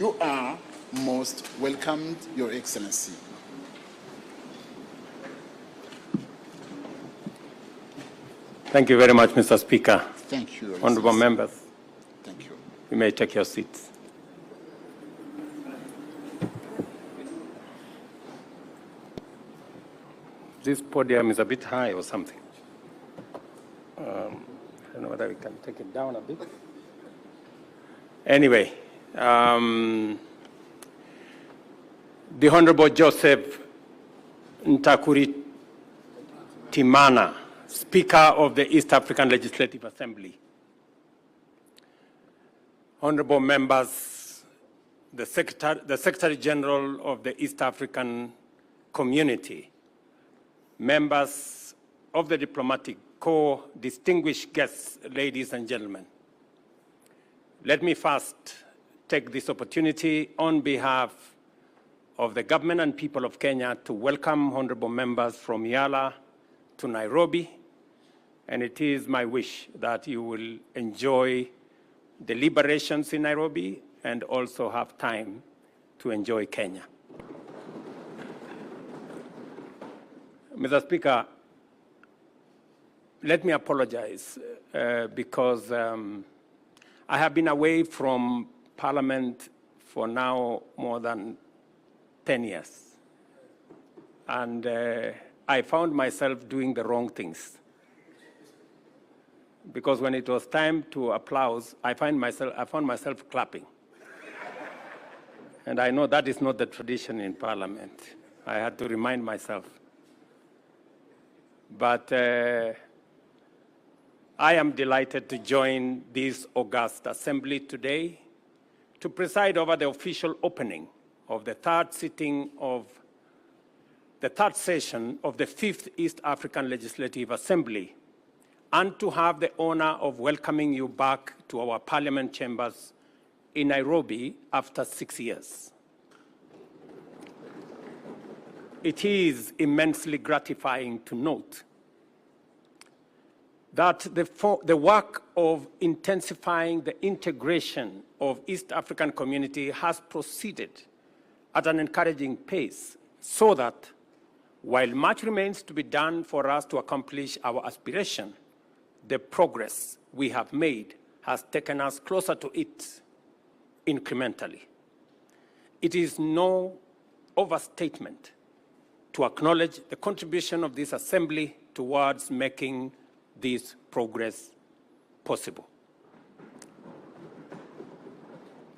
You are most welcomed, Your Excellency. Thank you very much, Mr. Speaker. Thank you, Your Honourable Excellency. members. Thank you. You may take your seats. This podium is a bit high or something. I don't know whether we can take it down a bit. Anyway, the Honourable Joseph Ntakuri Timana, Speaker of the East African Legislative Assembly. Honourable members, the Secretary General of the East African Community, members of the diplomatic corps, distinguished guests, ladies and gentlemen. Let me first take this opportunity on behalf of the government and people of Kenya to welcome honourable members from Yala to Nairobi, and it is my wish that you will enjoy deliberations in Nairobi and also have time to enjoy Kenya. Mr. Speaker, let me apologize because I have been away from Parliament for now more than 10 years. And I found myself doing the wrong things. Because when it was time to applause, I found myself clapping. And I know that is not the tradition in Parliament. I had to remind myself. But I am delighted to join this august assembly today to preside over the official opening of the third session of the 5th East African Legislative Assembly, and to have the honor of welcoming you back to our Parliament chambers in Nairobi after 6 years. It is immensely gratifying to note that the work of intensifying the integration of East African community has proceeded at an encouraging pace, so that while much remains to be done for us to accomplish our aspiration, the progress we have made has taken us closer to it incrementally. It is no overstatement to acknowledge the contribution of this assembly towards making this progress possible.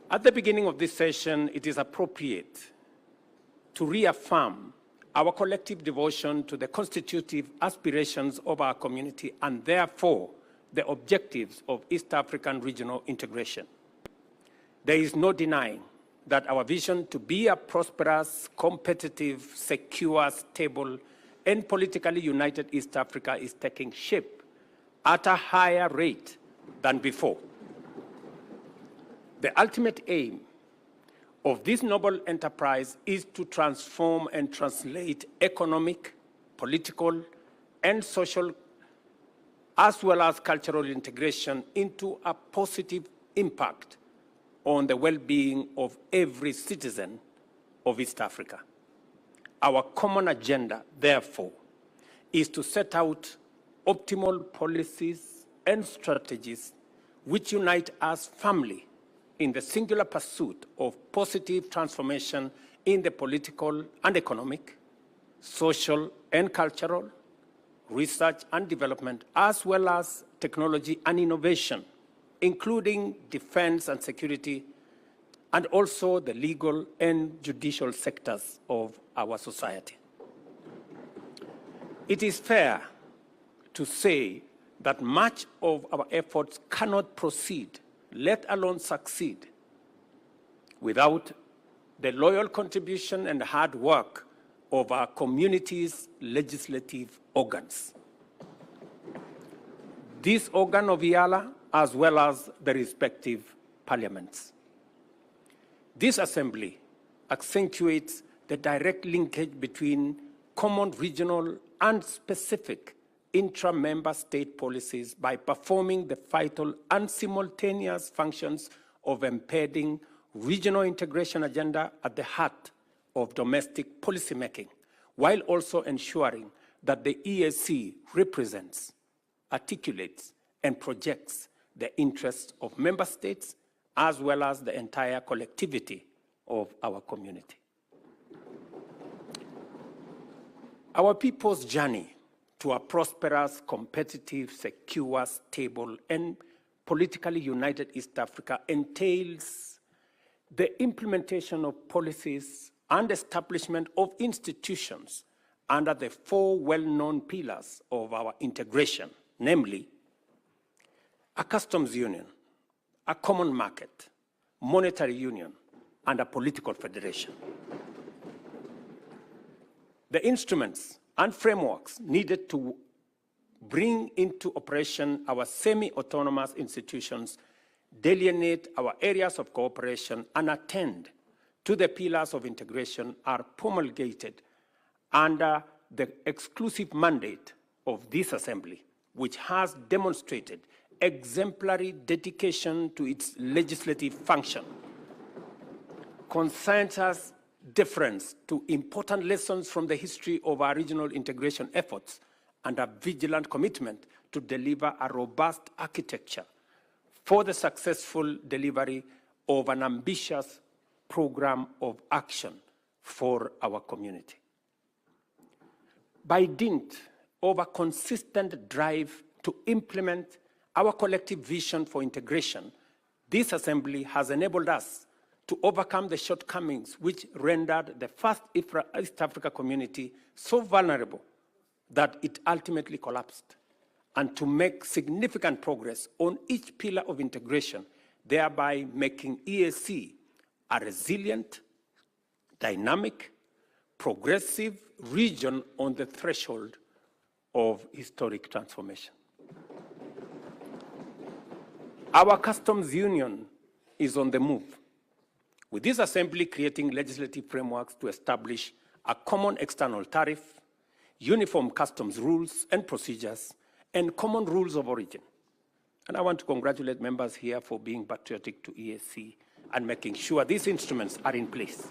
At the beginning of this session, it is appropriate to reaffirm our collective devotion to the constitutive aspirations of our community and therefore the objectives of East African regional integration. There is no denying that our vision to be a prosperous, competitive, secure, stable, and politically united East Africa is taking shape at a higher rate than before. The ultimate aim of this noble enterprise is to transform and translate economic, political, and social, as well as cultural integration into a positive impact on the well-being of every citizen of East Africa. Our common agenda, therefore, is to set out optimal policies and strategies which unite us firmly in the singular pursuit of positive transformation in the political and economic, social and cultural, research and development, as well as technology and innovation, including defense and security, and also the legal and judicial sectors of our society. It is fair to say that much of our efforts cannot proceed, let alone succeed, without the loyal contribution and hard work of our community's legislative organs. This organ of Yala, as well as the respective parliaments. This assembly accentuates the direct linkage between common regional and specific intra-member state policies by performing the vital and simultaneous functions of embedding regional integration agenda at the heart of domestic policymaking, while also ensuring that the EAC represents, articulates, and projects the interests of member states as well as the entire collectivity of our community. Our people's journey to a prosperous, competitive, secure, stable, and politically united East Africa entails the implementation of policies and establishment of institutions under the four well-known pillars of our integration, namely a customs union, a common market, monetary union, and a political federation. The instruments and frameworks needed to bring into operation our semi-autonomous institutions delineate our areas of cooperation and attend to the pillars of integration are promulgated under the exclusive mandate of this Assembly, which has demonstrated exemplary dedication to its legislative function, consensus deference to important lessons from the history of our regional integration efforts, and a vigilant commitment to deliver a robust architecture for the successful delivery of an ambitious program of action for our community. By dint of a consistent drive to implement our collective vision for integration, this Assembly has enabled us to overcome the shortcomings which rendered the first East Africa community so vulnerable that it ultimately collapsed, and to make significant progress on each pillar of integration, thereby making EAC a resilient, dynamic, progressive region on the threshold of historic transformation. Our customs union is on the move, with this Assembly creating legislative frameworks to establish a common external tariff, uniform customs rules and procedures, and common rules of origin. And I want to congratulate members here for being patriotic to EAC and making sure these instruments are in place.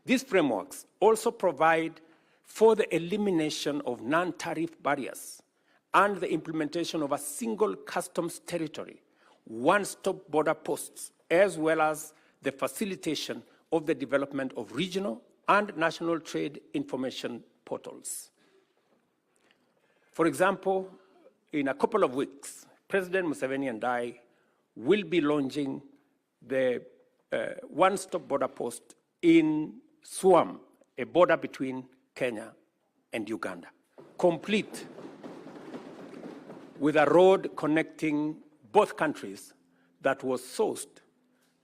These frameworks also provide for the elimination of non-tariff barriers and the implementation of a single customs territory, one-stop border posts, as well as the facilitation of the development of regional and national trade information portals. For example, in a couple of weeks, President Museveni and I will be launching the one-stop border post in Swam, a border between Kenya and Uganda, complete with a road connecting both countries that was sourced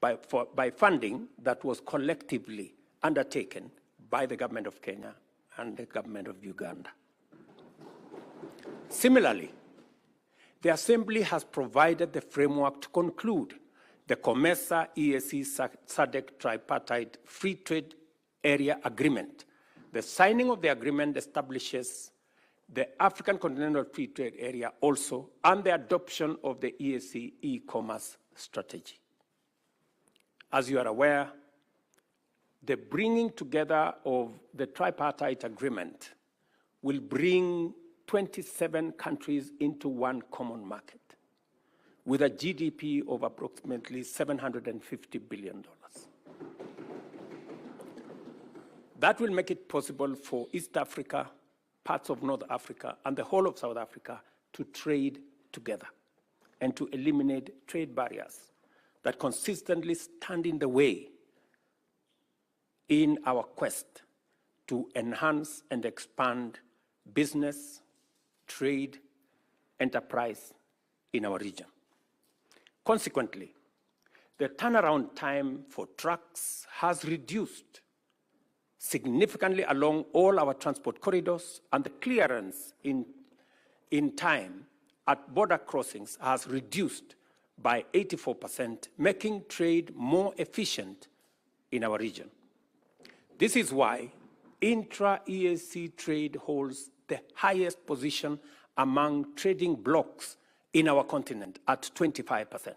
by funding that was collectively undertaken by the government of Kenya and the government of Uganda. Similarly, the Assembly has provided the framework to conclude the COMESA EAC SADC tripartite free trade area agreement. The signing of the agreement establishes the African Continental Free Trade Area also, and the adoption of the EAC e-commerce strategy. As you are aware, the bringing together of the tripartite agreement will bring 27 countries into one common market with a GDP of approximately $750 billion. That will make it possible for East Africa, parts of North Africa, and the whole of South Africa to trade together and to eliminate trade barriers that consistently stand in the way in our quest to enhance and expand business, trade, enterprise in our region. Consequently, the turnaround time for trucks has reduced significantly along all our transport corridors, and the clearance in time at border crossings has reduced by 84%, making trade more efficient in our region. This is why intra-EAC trade holds the highest position among trading blocs in our continent at 25%.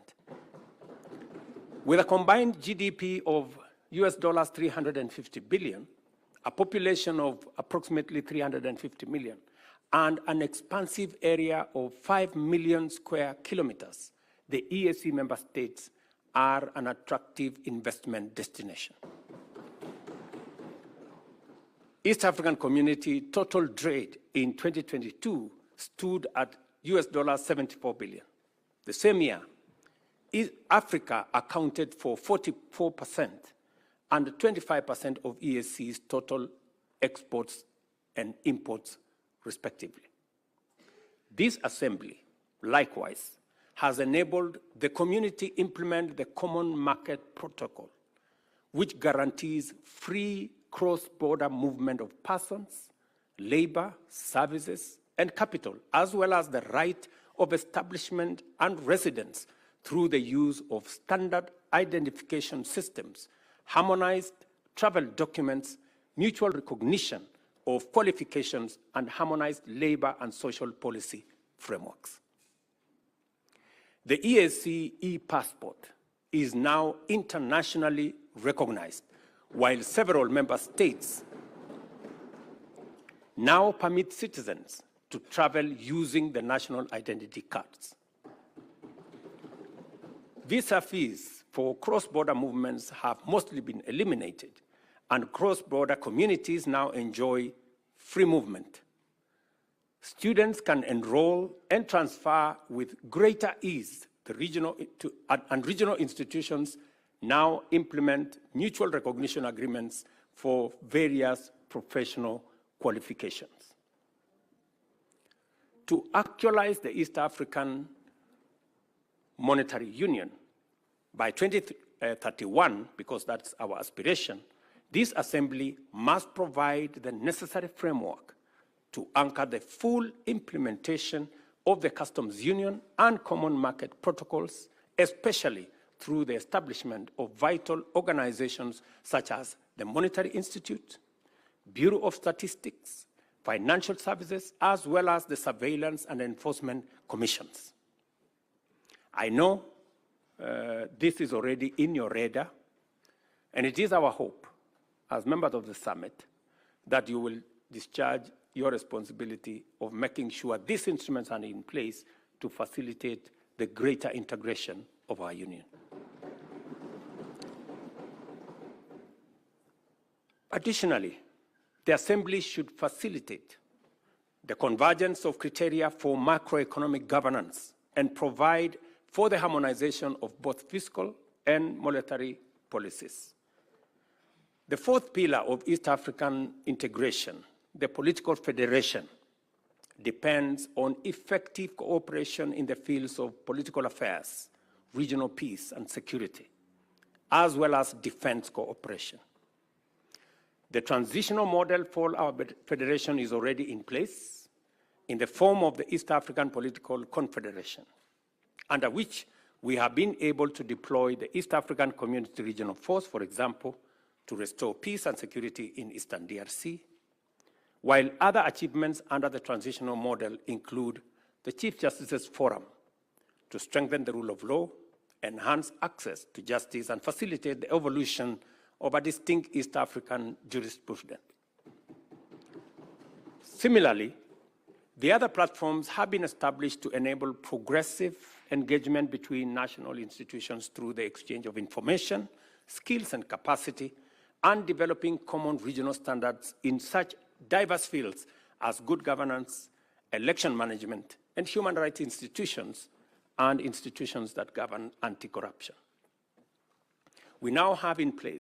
With a combined GDP of US dollars 350 billion, a population of approximately 350 million, and an expansive area of 5 million square kilometers, the EAC member states are an attractive investment destination. East African Community total trade in 2022 stood at US dollars 74 billion. The same year, Africa accounted for 44% and 25% of EAC's total exports and imports, respectively. This assembly, likewise, has enabled the community implement the Common Market Protocol, which guarantees free cross-border movement of persons, labor, services, and capital, as well as the right of establishment and residence through the use of standard identification systems, harmonized travel documents, mutual recognition of qualifications, and harmonized labor and social policy frameworks. The EAC e-passport is now internationally recognized, while several member states now permit citizens to travel using the national identity cards. Visa fees for cross-border movements have mostly been eliminated, and cross-border communities now enjoy free movement. Students can enroll and transfer with greater ease. Regional institutions now implement mutual recognition agreements for various professional qualifications. To actualize the East African Monetary Union by 2031, because that's our aspiration, this assembly must provide the necessary framework to anchor the full implementation of the customs union and common market protocols, especially through the establishment of vital organizations such as the Monetary Institute, Bureau of Statistics, Financial Services, as well as the Surveillance and Enforcement Commissions. I know this is already in your radar, and it is our hope, as members of the summit, that you will discharge your responsibility of making sure these instruments are in place to facilitate the greater integration of our union. Additionally, the Assembly should facilitate the convergence of criteria for macroeconomic governance and provide for the harmonization of both fiscal and monetary policies. The fourth pillar of East African integration, the political federation, depends on effective cooperation in the fields of political affairs, regional peace and security, as well as defense cooperation. The transitional model for our federation is already in place in the form of the East African Political Confederation, under which we have been able to deploy the East African Community Regional Force, for example, to restore peace and security in Eastern DRC, while other achievements under the transitional model include the Chief Justice's Forum to strengthen the rule of law, enhance access to justice, and facilitate the evolution of a distinct East African jurisprudence. Similarly, the other platforms have been established to enable progressive engagement between national institutions through the exchange of information, skills, and capacity, and developing common regional standards in such diverse fields as good governance, election management, and human rights institutions, and institutions that govern anti-corruption. We now have in place